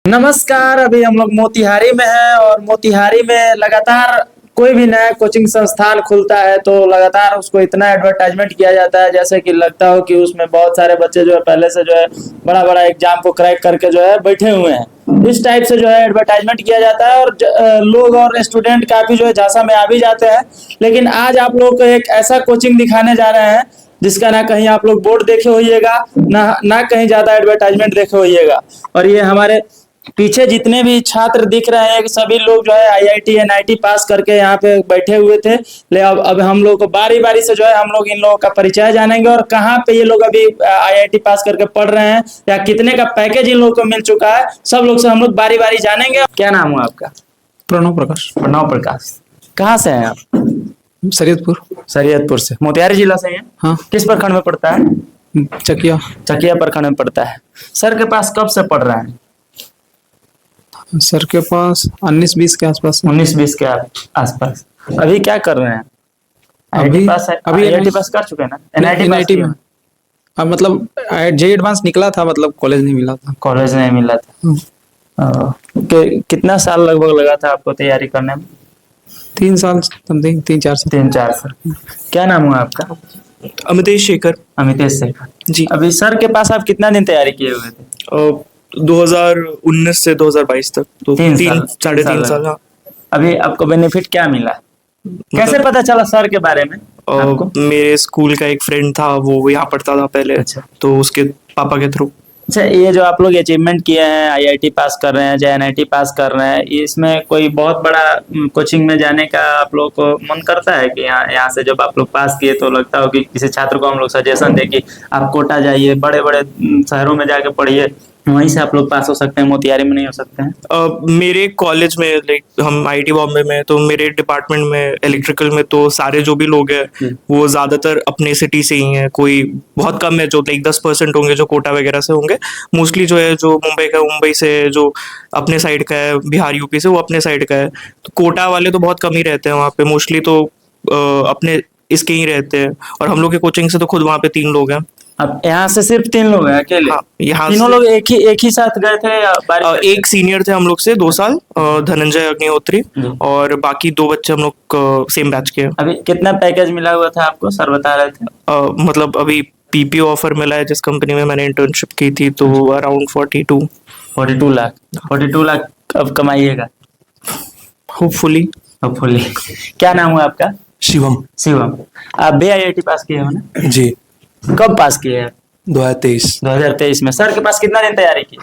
नमस्कार। अभी हम लोग मोतिहारी में हैं और मोतिहारी में लगातार कोई भी नया कोचिंग संस्थान खुलता है तो लगातार उसको इतना एडवर्टाइजमेंट किया जाता है जैसे कि लगता हो कि उसमें बहुत सारे बच्चे जो है पहले से जो है बड़ा बड़ा एग्जाम को क्रैक करके जो है बैठे हुए हैं। इस टाइप से जो है एडवर्टाइजमेंट किया जाता है और लोग और स्टूडेंट काफी जो है झांसा में आ भी जाते हैं। लेकिन आज आप लोग को एक ऐसा कोचिंग दिखाने जा रहे हैं जिसका ना कहीं आप लोग बोर्ड देखे होइएगा ना कहीं ज्यादा एडवर्टाइजमेंट देखे होइएगा। और ये हमारे पीछे जितने भी छात्र दिख रहे हैं सभी लोग जो है आईआईटी एनआईटी पास करके यहाँ पे बैठे हुए थे। ले अब हम लोग को बारी बारी से जो है हम लोग इन लोगों का परिचय जानेंगे और कहाँ पे ये लोग अभी आईआईटी पास करके पढ़ रहे हैं या कितने का पैकेज इन लोगों को मिल चुका है। सब लोग से हम लोग बारी बारी जानेंगे। क्या नाम हुआ आपका? प्रणव प्रकाश। प्रणव प्रकाश। कहाँ से हैं आप? सरियतपुर। सरियतपुर से। मोतिहारी जिला से हैं? हाँ। किस प्रखंड में पड़ता है? चकिया। चकिया प्रखंड में पड़ता है। सर के पास कब से पढ़ रहे हैं? सर के पास 19-20 के आसपास। 19-20 के आसपास। अभी क्या कर रहे हैं? अभी पास है? अभी आईआईटी पास कर चुके हैं ना? एनआईटी में। अब मतलब जे एडवांस निकला था, मतलब कॉलेज नहीं मिला था। कॉलेज नहीं मिला था। कितना साल लगभग लगा था आपको तैयारी करने में? 3 साल समथिंग, 3-4 साल। 3-4 साल। क्या नाम हुआ आपका? अमितेश शेखर। अमितेश शेखर जी। अभी सर के पास आप कितना दिन तैयारी किए हुए थे? 2019 से 2022 तक तो 3-3.5 साल। हाँ। अभी आपको बेनिफिट क्या मिला? कैसे पता चला सर के बारे में आपको? मेरे स्कूल का एक फ्रेंड था, वो यहाँ पढ़ता था पहले। अच्छा। तो उसके पापा के थ्रू। अच्छा, ये जो आप लोग अचीवमेंट किए हैं, आईआईटी पास कर रहे हैं या एनआईटी पास कर रहे हैं, इसमें कोई बहुत बड़ा कोचिंग में जाने का आप लोग को मन करता है कि यहाँ से जब आप लोग पास किए तो लगता हो कि किसी छात्र को हम लोग सजेशन दे कि आप कोटा जाइए, बड़े बड़े शहरों में जाके पढ़िए, वहीं से आप लोग पास हो सकते हैं, मोतिहारी में नहीं हो सकते हैं? मेरे कॉलेज में, लाइक हम आईटी बॉम्बे में, तो मेरे डिपार्टमेंट में इलेक्ट्रिकल में तो सारे जो भी लोग हैं वो ज्यादातर अपने सिटी से ही हैं। कोई बहुत कम है जो लाइक 10% होंगे जो कोटा वगैरह से होंगे। मोस्टली जो है जो मुंबई का, मुंबई से जो अपने साइड का है, बिहार यूपी से वो अपने साइड का है। तो कोटा वाले तो बहुत कम ही रहते हैं वहाँ पे। मोस्टली तो अपने इसके ही रहते हैं। और हम लोग के कोचिंग से तो खुद वहाँ पे 3 लोग हैं। अब यहाँ से सिर्फ 3 लोग हैं अकेले? हाँ, यहाँ तीनों लोग एक ही साथ गए थे या एक सीनियर थे हम लोग से 2 साल, धनंजय अग्निहोत्री, और बाकी 2 बच्चे हम लोग सेम बैच के हैं। अभी कितना पैकेज मिला हुआ था आपको, सर बता रहे थे? मतलब अभी पीपीओ ऑफर मिला है जिस कंपनी में मैंने इंटर्नशिप की थी, तो अराउंड 42 लाख। 42 लाख अब कमाइएगा होपफुली। क्या नाम हुआ आपका? शिवम। शिवम। आप भी आईआईटी पास किए हो ना? जी। कब पास किए हैं? 2023। 2023 में। सर के पास कितना दिन तैयारी की?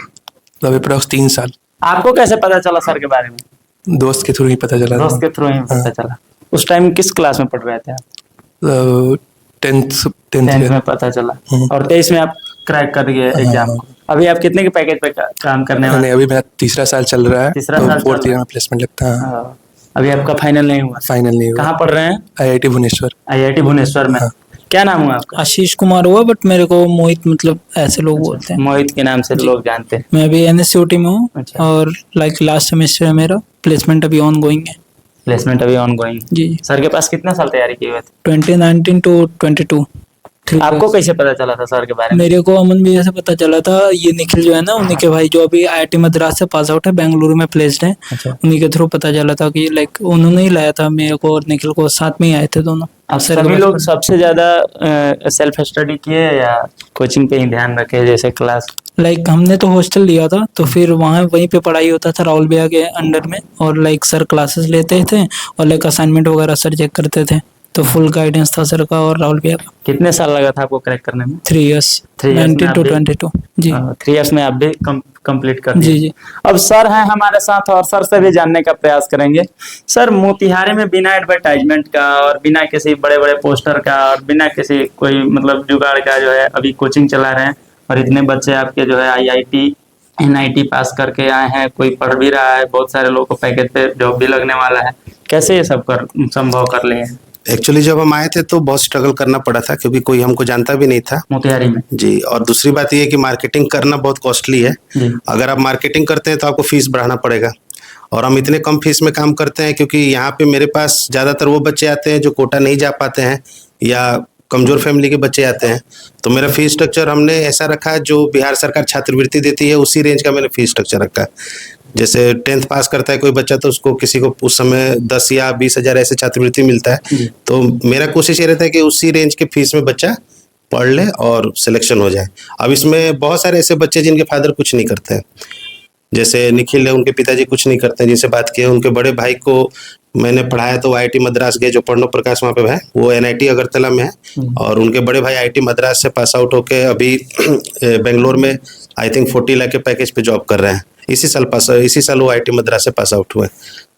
अप्रोक्स 3 साल। आपको कैसे पता चला सर के बारे में? दोस्त के थ्रू ही पता चला। दोस्त के थ्रू ही पता चला। उस टाइम किस क्लास में पढ़ रहे थे आप? 10th में पता चला। और 23 में आप क्रैक कर गए एग्जाम को। अभी आप कितने के पैकेज पे काम करने वाले? अभी मेरा 3रा साल चल रहा है। तीसरा साल 4th ईयर में प्लेसमेंट लगता है। अभी आपका फाइनल नहीं हुआ? फाइनल नहीं हुआ। कहाँ पढ़ रहे हैं? आईआईटी भुवनेश्वर। आईआईटी भुवनेश्वर में। क्या नाम हुआ आपका? आशीष कुमार हुआ, बट मेरे को मोहित मतलब ऐसे लोग बोलते हैं। मोहित के नाम से लोग जानते हैं। मैं अभी एनएसयूटी में हूँ। अच्छा। और लाइक लास्ट सेमेस्टर है मेरा। प्लेसमेंट अभी ऑन गोइंग है। प्लेसमेंट अभी ऑन गोइंग। जी। सर के पास कितना साल तैयारी किए हुए थे? 2019 to 22। आपको कैसे पता चला था सर के बारे में? मेरे को अमन भैया से पता चला था। ये निखिल जो है ना, उन्हीं के भाई जो अभी आईआईटी मद्रास से पास आउट है, बेंगलुरु में प्लेस्ड है। अच्छा। उन्हीं के थ्रू पता चला था कि लाइक उन्होंने ही लाया था मेरे को और निखिल को, साथ में ही आए थे दोनों। आप सभी लोग सबसे ज्यादा सेल्फ स्टडी किए या कोचिंग पे ही ध्यान रखे, जैसे क्लास? लाइक हमने तो हॉस्टल लिया था, तो फिर वहाँ वहीं पे पढ़ाई होता था राहुल भैया के अंडर में। और लाइक सर क्लासेस लेते थे और लाइक असाइनमेंट वगैरह सर चेक करते थे। तो फुल गाइडेंस था सर का और राहुल भैया का। कितने साल लगा था आपको क्रैक करने में? 3 years। 19 to 22। जी। 3 years में आप भी कंप्लीट कर जी जी। अब सर हैं हमारे साथ और सर से भी जानने का प्रयास करेंगे। सर, मोतिहारी में बिना एडवर्टाइजमेंट का और बिना किसी बड़े बड़े पोस्टर का और बिना किसी कोई मतलब जुगाड़ का जो है अभी कोचिंग चला रहे हैं और इतने बच्चे आपके जो है आईआईटी एनआईटी पास करके आए हैं, कोई पढ़ भी रहा है, बहुत सारे लोगों को पैकेज पे जॉब भी लगने वाला है। कैसे ये सब संभव कर लिए? एक्चुअली जब हम आए थे तो बहुत स्ट्रगल करना पड़ा था क्योंकि कोई हमको जानता भी नहीं था मोतिहारी में। जी। और दूसरी बात ये है कि मार्केटिंग करना बहुत कॉस्टली है। अगर आप मार्केटिंग करते हैं तो आपको फीस बढ़ाना पड़ेगा और हम इतने कम फीस में काम करते हैं क्योंकि यहाँ पे मेरे पास ज़्यादातर वो बच्चे आते हैं जो कोटा नहीं जा पाते हैं या कमजोर फैमिली के बच्चे आते हैं, तो मेरा फीस स्ट्रक्चर हमने ऐसा रखा है जो बिहार सरकार छात्रवृत्ति देती है उसी रेंज का मैंने फीस स्ट्रक्चर रखा है। जैसे 10th पास करता है कोई बच्चा तो उसको किसी को उस समय 10 या 20 हज़ार ऐसे छात्रवृत्ति मिलता है, तो मेरा कोशिश ये रहता है कि उसी रेंज के फीस में बच्चा पढ़ ले और सिलेक्शन हो जाए। अब इसमें बहुत सारे ऐसे बच्चे जिनके फादर कुछ नहीं करते हैं, जैसे निखिल है, उनके पिताजी कुछ नहीं करते हैं, जिनसे बात की है। उनके बड़े भाई को मैंने पढ़ाया तो IIT मद्रास गए, जो प्रणव प्रकाश वहाँ पे है, वो NIT अगरतला में है, और उनके बड़े भाई IIT मद्रास से पास आउट होके अभी बेंगलोर में आई थिंक 40 लाख के पैकेज पे जॉब कर रहे हैं। इसी साल वो IIT मद्रास से पास आउट हुए।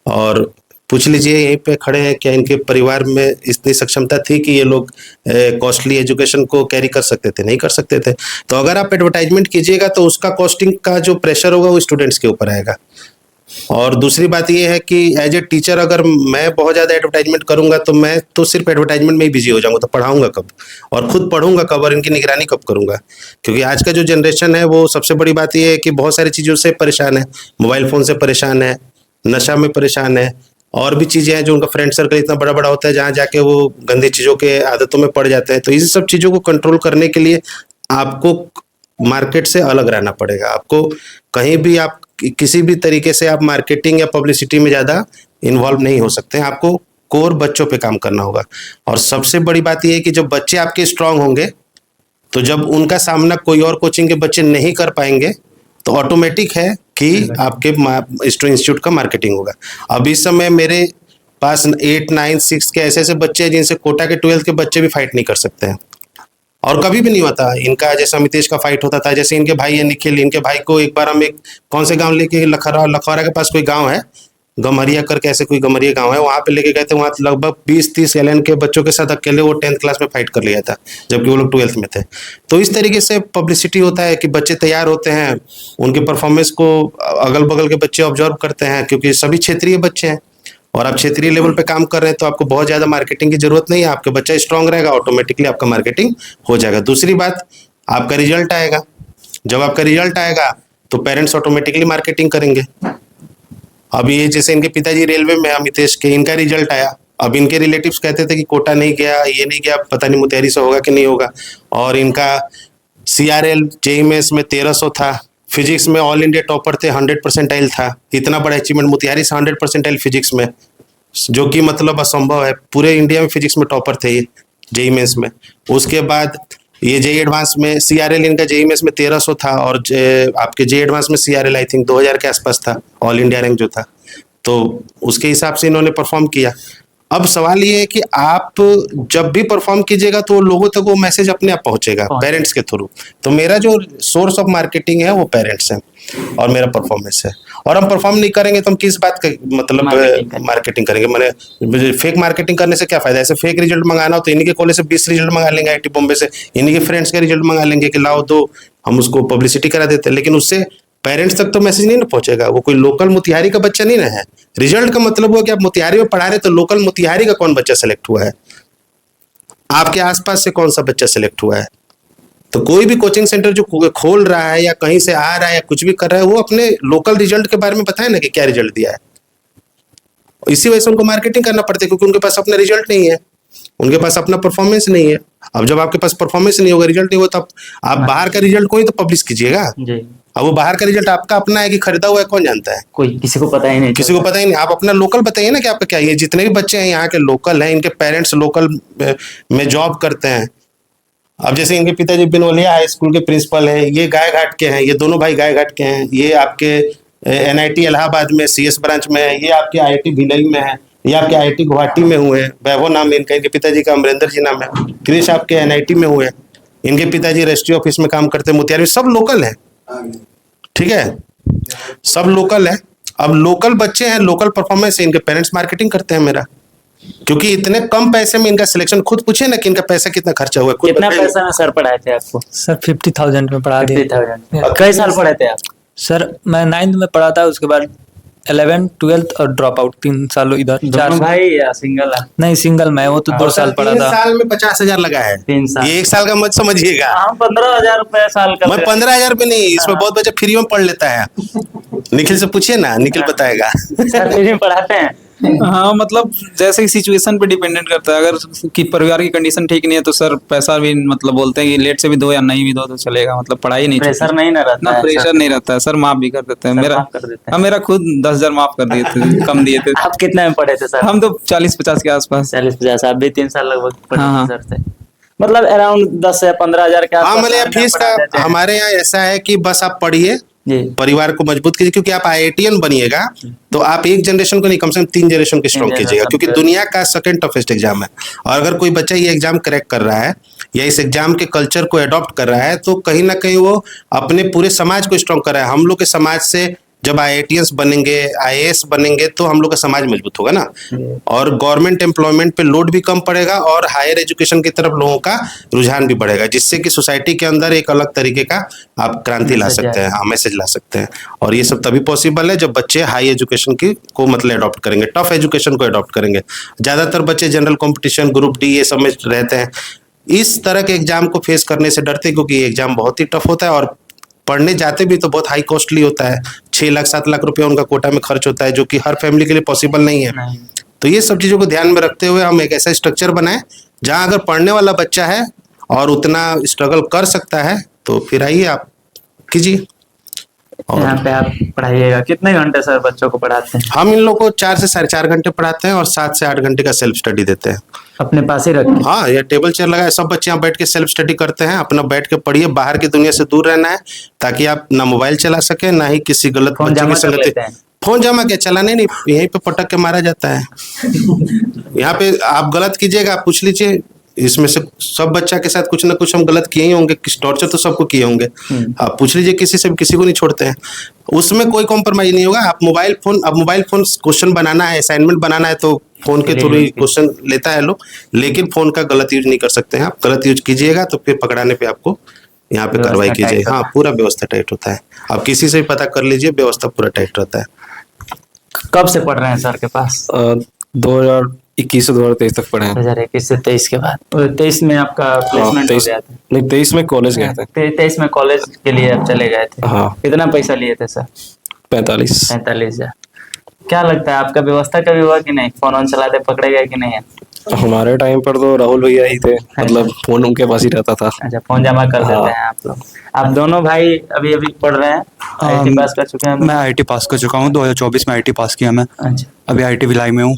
और पूछ लीजिए यहीं पे खड़े हैं, क्या इनके परिवार में इतनी सक्षमता थी कि ये लोग कॉस्टली एजुकेशन को कैरी कर सकते थे? नहीं कर सकते थे। तो अगर आप एडवर्टाइजमेंट कीजिएगा तो उसका कॉस्टिंग का जो प्रेशर होगा वो स्टूडेंट्स के ऊपर आएगा। और दूसरी बात ये है कि एज ए टीचर अगर मैं बहुत ज़्यादा एडवर्टाइजमेंट करूंगा तो मैं तो सिर्फ एडवर्टाइजमेंट में ही बिजी हो जाऊंगा, तो पढ़ाऊंगा कब और खुद पढ़ूंगा कब और इनकी निगरानी कब करूंगा? क्योंकि आज का जो जनरेशन है वो सबसे बड़ी बात ये है कि बहुत सारी चीज़ों से परेशान है, मोबाइल फ़ोन से परेशान है, नशा में परेशान है, और भी चीज़ें हैं जो उनका फ्रेंड सर्कल इतना बड़ा बड़ा होता है जहाँ जाके वो गंदी चीज़ों के आदतों में पड़ जाते हैं। तो इस सब चीज़ों को कंट्रोल करने के लिए आपको मार्केट से अलग रहना पड़ेगा। आपको कहीं भी आप किसी भी तरीके से आप मार्केटिंग या पब्लिसिटी में ज़्यादा इन्वॉल्व नहीं हो सकते हैं। आपको कोर बच्चों पे काम करना होगा। और सबसे बड़ी बात यह है कि जब बच्चे आपके स्ट्रांग होंगे तो जब उनका सामना कोई और कोचिंग के बच्चे नहीं कर पाएंगे तो ऑटोमेटिक है कि आपके इंस्टीट्यूट का मार्केटिंग होगा। अब इस समय मेरे पास 8, 9, 6 के ऐसे बच्चे हैं जिनसे कोटा के 12th के बच्चे भी फाइट नहीं कर सकते हैं, और कभी भी नहीं होता इनका। जैसा अमितेश का फाइट होता था, जैसे इनके भाई है निखिल, इनके भाई को एक बार हम एक कौन से गांव लेके, लखौरा के पास कोई गांव है, गमहरिया करके ऐसे कोई गमहरिया गांव है, वहां पे लेके गए थे। वहां लगभग 20-30 एलएन के बच्चों के साथ अकेले वो 10th क्लास में फाइट कर लिया था, जबकि वो लोग 12th में थे। तो इस तरीके से पब्लिसिटी होता है कि बच्चे तैयार होते हैं, उनके परफॉर्मेंस को अगल बगल के बच्चे ऑब्जर्व करते हैं, क्योंकि सभी क्षेत्रीय बच्चे हैं और आप क्षेत्रीय लेवल पे काम कर रहे हैं तो आपको बहुत ज़्यादा मार्केटिंग की जरूरत नहीं है। आपका बच्चा स्ट्रांग रहेगा, ऑटोमेटिकली आपका मार्केटिंग हो जाएगा। दूसरी बात, आपका रिजल्ट आएगा। जब आपका रिजल्ट आएगा तो पेरेंट्स ऑटोमेटिकली मार्केटिंग करेंगे। अब ये जैसे इनके पिताजी रेलवे में, अमितेश के, इनका रिजल्ट आया। अब इनके रिलेटिव्स कहते थे कि कोटा नहीं गया, ये नहीं गया, पता नहीं मोतिहारी से होगा कि नहीं होगा। और इनका CRL JEE मेंस में 1300 था, फिजिक्स में ऑल इंडिया टॉपर थे, 100 परसेंटाइल था। इतना बड़ा अचीवमेंट मोतिहारी से 100 परसेंटाइल फिजिक्स में, जो कि मतलब असंभव है। पूरे इंडिया में फिजिक्स में टॉपर थे ये JEE मेंस में। उसके बाद ये JEE एडवांस में CRL इनका JEE मेंस में 1300 था, और आपके JEE एडवांस में CRL आई थिंक 2000 के आसपास था, ऑल इंडिया रैंक जो था। तो उसके हिसाब से इन्होंने परफॉर्म किया। अब सवाल ये है कि आप जब भी परफॉर्म कीजिएगा तो लोगों तक वो मैसेज अपने आप पहुंचेगा पेरेंट्स के थ्रू। तो मेरा जो सोर्स ऑफ मार्केटिंग है वो पेरेंट्स है और मेरा परफॉर्मेंस है। और हम परफॉर्म नहीं करेंगे तो हम किस बात का मतलब मार्केटिंग करेंगे? मैंने फेक मार्केटिंग करने से क्या फायदा? ऐसे फेक रिजल्ट मंगाना हो तो इन्हीं के कॉलेज से 20 रिजल्ट मंगा लेंगे, IIT बॉम्बे से इन्हीं के फ्रेंड्स के रिजल्ट मंगा लेंगे कि लाओ दो, हम उसको पब्लिसिटी करा देते हैं। लेकिन उससे पेरेंट्स तक तो मैसेज नहीं ना पहुंचेगा। वो कोई लोकल मोतिहारी का बच्चा नहीं ना है। रिजल्ट का मतलब हुआ कि आप मोतिहारी में पढ़ा रहे तो लोकल मोतिहारी का कौन बच्चा सेलेक्ट हुआ है, आपके आसपास से कौन सा बच्चा सेलेक्ट हुआ है। तो कोई भी कोचिंग सेंटर जो खोल रहा है या कहीं से आ रहा है या कुछ भी कर रहा है, वो अपने लोकल रिजल्ट के बारे में बताए ना कि क्या रिजल्ट दिया है। इसी वजह से उनको मार्केटिंग करना पड़ता है, क्योंकि उनके पास अपना रिजल्ट नहीं है, उनके पास अपना परफॉर्मेंस नहीं है। अब जब आपके पास परफॉर्मेंस नहीं होगा, रिजल्ट नहीं होगा, तब आप बाहर का रिजल्ट को ही तो पब्लिश कीजिएगा। अब वो बाहर का रिजल्ट आपका अपना है कि खरीदा हुआ है, कौन जानता है? कोई किसी को पता ही नहीं, किसी को पता ही नहीं। आप अपना लोकल बताइए ना कि आपका क्या है। जितने भी बच्चे हैं यहाँ के लोकल हैं, इनके पेरेंट्स लोकल में जॉब करते हैं। अब जैसे इनके पिताजी बिनोलिया हाई स्कूल के प्रिंसिपल हैं, ये गाय घाट के हैं, ये दोनों भाई गाय घाट के हैं। ये आपके NIT इलाहाबाद में CS ब्रांच में है, ये आपके IIT भिलाई में है, ये आपके IIT गुवाहाटी में हुए। वैभव नाम है इनका, इनके पिताजी का अमरिंदर जी नाम है। क्रिश आपके NIT में हुए, इनके पिताजी रजिस्ट्री ऑफिस में काम करते हैं मोतिहारी में। सब लोकल है, ठीक है, सब लोकल है। अब लोकल बच्चे हैं, लोकल परफॉर्मेंस है, इनके पेरेंट्स मार्केटिंग करते हैं मेरा, क्योंकि इतने कम पैसे में इनका सिलेक्शन। खुद पूछे ना कि इनका पैसा कितना खर्चा हुआ। कितना पैसा में सर पढ़ाए थे आपको? सर 50,000 में पढ़ा दिए। 50,000। कई साल पढ़े थे आप? सर मैं 9th में पढ़ा था, उसके बाद 11th 12th और ड्रॉप आउट 3 साल इधर। 4 भाई या सिंगल? नहीं, सिंगल मैं, वो तो 2 साल पढ़ा था। 3 साल में 50,000 लगा है। 3 साल, ये 1 साल का मत समझिएगा। 15,000 रुपए साल का। मैं 15,000 रुपये नहीं, इसमें बहुत बच्चा फ्री में पढ़ लेता है। निखिल से पूछिए ना, निखिल बताएगा। सर फ्री में पढ़ाते हैं? हाँ मतलब जैसे कि सिचुएशन पे डिपेंडेंट करता है, अगर कि परिवार की कंडीशन ठीक नहीं है तो सर पैसा भी मतलब बोलते हैं कि लेट से भी दो या नहीं भी दो तो चलेगा, मतलब पढ़ाई नहीं प्रेशर छूटेगी। नहीं ना रहता ना है प्रेशर सर? नहीं रहता है सर, माफ भी कर देते हैं। सर मेरा माफ कर देते हैं। हाँ, मेरा खुद 10,000 माफ कर दिए थे, कम दिए थे। आप कितने में पढ़े थे सर? हम तो 40-50 के आसपास। 40-50, आप भी 3 साल लगभग पढ़े हाँ, थे सर से। मतलब अराउंड 10 या 15,000 के हाँ आसपास मतलब महीने फीस पढ़ा देते का हैं। हमारे यहाँ ऐसा है कि बस आप पढ़िए, जी परिवार को मजबूत कीजिए, क्योंकि आप आईआईटीएन बनिएगा तो आप एक जनरेशन को नहीं, कम से कम 3 जनरेशन को स्ट्रॉन्ग कीजिएगा, generation क्योंकि पे। दुनिया का सेकंड टफेस्ट एग्जाम है। और अगर कोई बच्चा ये एग्जाम क्रैक कर रहा है या इस एग्जाम के कल्चर को अडॉप्ट कर रहा है तो कहीं ना कहीं वो अपने पूरे समाज को स्ट्रॉन्ग कर रहा है। हम लोग के समाज से जब आईआईटीएंस बनेंगे, आईएएस बनेंगे तो हम लोग का समाज मजबूत होगा ना, और गवर्नमेंट एम्प्लॉयमेंट पे लोड भी कम पड़ेगा और हायर एजुकेशन की तरफ लोगों का रुझान भी बढ़ेगा, जिससे कि सोसाइटी के अंदर एक अलग तरीके का आप क्रांति ला मैसेज सकते हैं, हाँ मैसेज ला सकते हैं। और ये सब तभी पॉसिबल है जब बच्चे हाई एजुकेशन की को मतलब अडॉप्ट करेंगे, टफ एजुकेशन को अडॉप्ट करेंगे। ज्यादातर बच्चे जनरल कॉम्पिटिशन, ग्रुप डी ये सब में रहते हैं, इस तरह के एग्जाम को फेस करने से डरते हैं, क्योंकि ये एग्जाम बहुत ही टफ होता है और पढ़ने जाते भी तो बहुत हाई कॉस्टली होता है। 6 लाख 7 लाख रुपया उनका कोटा में खर्च होता है, जो कि हर फैमिली के लिए पॉसिबल नहीं है। नहीं। तो ये सब चीज़ों को ध्यान में रखते हुए हम एक ऐसा स्ट्रक्चर बनाएं जहां अगर पढ़ने वाला बच्चा है और उतना स्ट्रगल कर सकता है तो फिर आइए आप कीजिए। यहाँ पे आप पढ़ाइएगा। कितने घंटे सर बच्चों को पढ़ाते हैं? हम इन लोगों को 4 से 4.5 घंटे पढ़ाते हैं और 7 से 8 घंटे का सेल्फ स्टडी देते हैं। अपने पास ही रख के? हाँ, ये टेबल चेयर लगा है, सब बच्चे यहाँ बैठ के सेल्फ स्टडी करते हैं। अपना बैठ के पढ़िए, बाहर की दुनिया से दूर रहना है ताकि आप ना मोबाइल चला सके ना ही किसी गलत फोन बच्चे जमा की कर संगति। लेते हैं? फोन जमा क्या, चलाने नहीं, यहीं पे पटक के मारा जाता है। यहाँ पे आप गलत कीजिएगा, आप पूछ लीजिए, इसमें से सब बच्चा के साथ कुछ ना कुछ हम गलत किए ही होंगे, किस टॉर्चर तो सबको किए होंगे। आप पूछ लीजिए किसी से भी, किसी को नहीं छोड़ते हैं, उसमें कोई कॉम्प्रोमाइज नहीं होगा। आप मोबाइल फोन क्वेश्चन बनाना है, असाइनमेंट बनाना है तो फोन के थ्रू ही क्वेश्चन लेता है लोग, लेकिन फोन का गलत यूज नहीं कर सकते हैं। आप गलत यूज कीजिएगा तो फिर पकड़ाने पे आपको यहाँ पे कार्रवाई की जाएगी। हाँ, पूरा व्यवस्था टाइट होता है, आप किसी से भी पता कर लीजिए, व्यवस्था पूरा टाइट रहता है। कब से पढ़ रहे हैं सर के पास? 2021 से 2023 तक पढ़े हैं। 2021 से 23 के बाद? 23 में आपका प्लेसमेंट हो गया था? नहीं, 23 में कॉलेज गए थे। 23 में कॉलेज के लिए आप चले गए थे? हाँ। कितना पैसा लिए थे सर? 45। 45,000। क्या लगता है आपका व्यवस्था कभी हुआ कि नहीं? फोन ऑन चलाते पकड़े गए कि नहीं? हमारे टाइम पर तो राहुल भैया ही थे, मतलब फोन उनके पास ही रहता था। अच्छा, फोन जमा कर देते हैं आप लोग। आप दोनों भाई अभी अभी पढ़ रहे हैं, आईटी पास कर चुके हैं? मैं आईटी पास कर चुका हूँ, 2024 में आईटी पास किया मैं। अच्छा। अभी आईटी भिलाई में हूँ।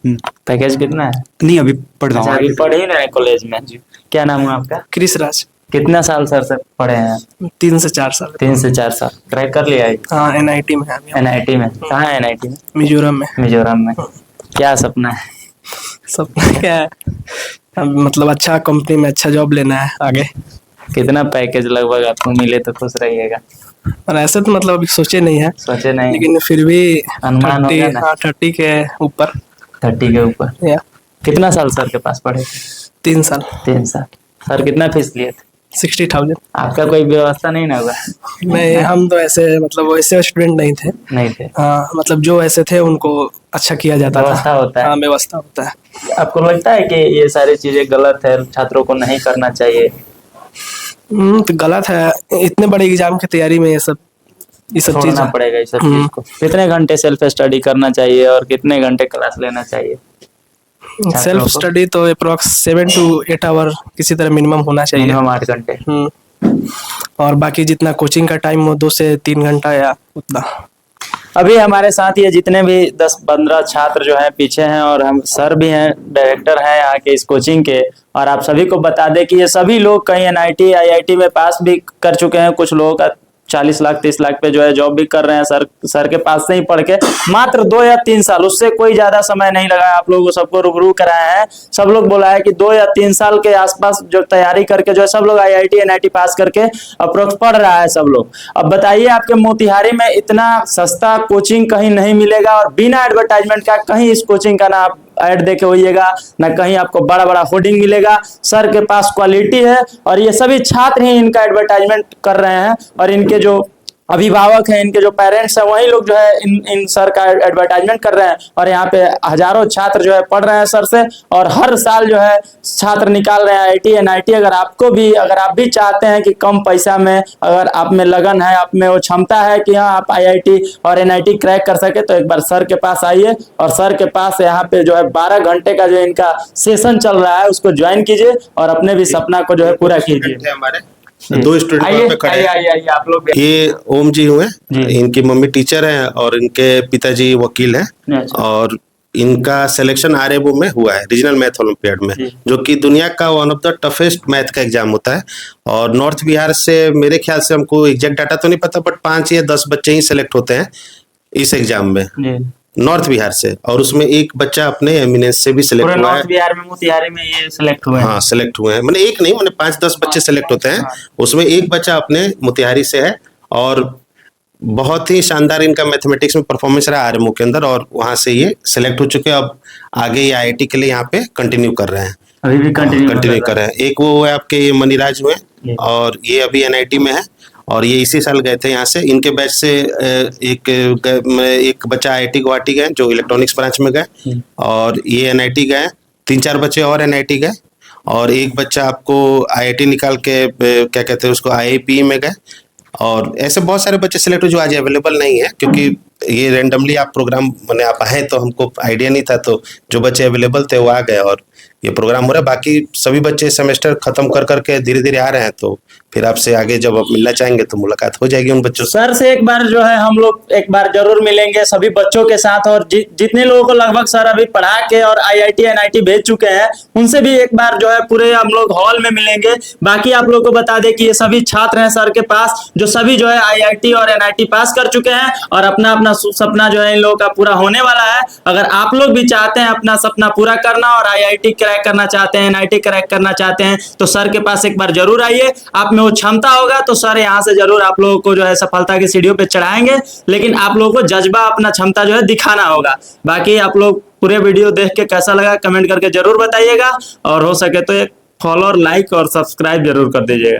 पैकेज कितना है? नहीं, अभी पढ़ रहा अच्छा, हूँ। अभी पढ़ ही रहे हैं कॉलेज में? क्या नाम है आपका? क्रिस राज। कितना साल सर से पढ़े हैं? 3 से 4 साल। 3 से 4 साल। क्रैक कर लिया है? हाँ, एनआईटी में है अभी। एनआईटी में? कहाँ है एनआईटी में? मिजोरम में। मिजोरम में। क्या सपना है? सब क्या है, अब मतलब अच्छा कंपनी में अच्छा जॉब लेना है आगे। कितना पैकेज लगभग आपको मिले तो खुश रहिएगा? और ऐसे तो मतलब अभी सोचे नहीं है, सोचे नहीं? लेकिन फिर भी अनुमान होगा 30, ना? हाँ 30 के ऊपर। 30 के ऊपर? या कितना साल सर के पास पढ़े थे? 3 साल। 3 साल। सर कितना फीस लिए थे? 60,000। आपका कोई व्यवस्था नहीं ना हुआ? नहीं, हम तो ऐसे मतलब वैसे स्टूडेंट नहीं थे। नहीं थे? हाँ, मतलब जो ऐसे थे उनको अच्छा किया जाता व्यवस्था था। होता है? हाँ, व्यवस्था होता है। आपको लगता है कि ये सारी चीजें गलत है, छात्रों को नहीं करना चाहिए? तो गलत है, इतने बड़े एग्जाम की तैयारी में ये सब चीज छोड़ना पड़ेगा इस सब चीज को। कितने घंटे सेल्फ स्टडी करना चाहिए और कितने घंटे क्लास लेना चाहिए? सेल्फ स्टडी तो अप्रोक्स 7 to 8 आवर किसी तरह मिनिमम होना चाहिए। मिनिमम 8 घंटे। और बाकी जितना कोचिंग का टाइम हो 2 से 3 घंटा या उतना। अभी हमारे साथ ये जितने भी 10-15 छात्र जो हैं पीछे हैं, और हम सर भी हैं, डायरेक्टर हैं यहाँ के इस कोचिंग के, और आप सभी को बता दें कि ये सभी लोग कहीं एनआईटी आईआईटी में पास भी कर चुके हैं। कुछ लोगों का 40 लाख 30 लाख पे जो है जॉब भी कर रहे हैं सर के पास से ही पढ़ के। मात्र 2 या 3 साल, उससे कोई ज्यादा समय नहीं लगा। आप लोगों को सबको रूबरू कराया है, सब लोग बोला है कि 2 या 3 साल के आसपास जो तैयारी करके जो है सब लोग आईआईटी एनआईटी पास करके अप्रोक्स पढ़ रहा है सब लोग। अब बताइए, आपके मोतिहारी में इतना सस्ता कोचिंग कहीं नहीं मिलेगा, और बिना एडवर्टाइजमेंट का कहीं इस कोचिंग का ना आप ऐड देके होइएगा, ना कहीं आपको बड़ा बड़ा होर्डिंग मिलेगा। सर के पास क्वालिटी है, और ये सभी छात्र ही इनका एडवर्टाइजमेंट कर रहे हैं, और इनके जो अभिभावक हैं, इनके जो पेरेंट्स हैं, वही लोग जो है इन सर का एडवर्टाइजमेंट कर रहे हैं। और यहाँ पे हजारों छात्र जो है पढ़ रहे हैं सर से, और हर साल जो है छात्र निकाल रहे हैं आईआईटी एनआईटी। अगर आप भी चाहते हैं कि कम पैसा में, अगर आप में लगन है, आप में वो क्षमता है कि हाँ आप आईआईटी और एनआईटी क्रैक कर सके, तो एक बार सर के पास आइए। और सर के पास यहाँ पे जो है 12 घंटे का जो इनका सेशन चल रहा है उसको ज्वाइन कीजिए और अपने भी सपना को जो है पूरा कीजिए। हमारे 2 स्टूडेंट आइए पे खड़े हैं। आइए आप लोग भी। ये ओम जी हुए, इनकी मम्मी टीचर हैं और इनके पिताजी वकील हैं। अच्छा। और इनका सिलेक्शन आरएबओ में हुआ है, रीजनल मैथ ओलंपियाड में, जो कि दुनिया का one of the toughest math का एग्जाम होता है। और नॉर्थ बिहार से मेरे ख्याल से, हमको एग्जैक्ट डाटा तो नहीं पता, बट 5 या 10 बच्चे ही सिलेक्ट होते हैं इस एग्जाम में, नॉर्थ बिहार से। और उसमें एक बच्चा अपने एमिनेंस से भी सिलेक्ट हुआ है। नॉर्थ बिहार में मोतिहारी में ये सिलेक्ट हुए हैं। हाँ, सिलेक्ट हुए हैं, मैंने एक नहीं, मैंने 5-10 बच्चे सिलेक्ट होते हैं, उसमें एक बच्चा अपने मोतिहारी से है। और बहुत ही शानदार इनका मैथमेटिक्स में परफॉर्मेंस रहा आरएमओ के अंदर, और वहां से ये सिलेक्ट हो चुके हैं। अब आगे ये आईआईटी के लिए यहाँ पे कंटिन्यू कर रहे हैं, अभी भी कंटिन्यू कर रहे हैं। एक वो है आपके ये मनीराज हुए, और ये अभी एनआईटी में है, और ये इसी साल गए थे यहाँ से। इनके बैच से एक बच्चा आईआईटी गुवाहाटी गए जो इलेक्ट्रॉनिक्स ब्रांच में गए, और ये एनआईटी गए। 3-4 बच्चे और एनआईटी गए, और एक बच्चा आपको आईआईटी निकाल के क्या कहते हैं उसको आईआईपी में गए। और ऐसे बहुत सारे बच्चे सिलेक्ट हुए जो आज अवेलेबल नहीं है, क्योंकि ये रैंडमली आप प्रोग्राम मैंने आप आए तो हमको आइडिया नहीं था, तो जो बच्चे अवेलेबल थे वो आ गए और ये प्रोग्राम हो रहा है। बाकी सभी बच्चे सेमेस्टर खत्म कर करके धीरे धीरे आ रहे हैं, तो फिर आपसे आगे जब आप मिलना चाहेंगे तो मुलाकात हो जाएगी उन बच्चों से। सर से एक बार जो है हम लोग एक बार जरूर मिलेंगे सभी बच्चों के साथ, और जितने लोगों को लगभग सर अभी पढ़ा के और आईआईटी एनआईटी भेज चुके हैं, उनसे भी एक बार जो है पूरे हम लोग हॉल में मिलेंगे। बाकी आप लोगों को बता दें कि ये सभी छात्र हैं सर के पास, जो सभी जो है आईआईटी और एनआईटी पास कर चुके हैं, और अपना अपना सपना जो है इन लोगों का पूरा होने वाला है। अगर आप लोग भी चाहते हैं अपना सपना पूरा करना और आईआईटी क्रैक करना चाहते हैं, एनआईटी क्रैक करना चाहते हैं, तो सर के पास एक बार जरूर आइए। आप में वो क्षमता होगा तो सर यहाँ से जरूर आप लोगों को जो है सफलता की सीढ़ियों पे चढ़ाएंगे, लेकिन आप लोगों को जज्बा अपना क्षमता जो है दिखाना होगा। बाकी आप लोग पूरे वीडियो देख के कैसा लगा कमेंट करके जरूर बताइएगा, और हो सके तो एक फॉलो, लाइक और सब्सक्राइब जरूर कर दीजिएगा।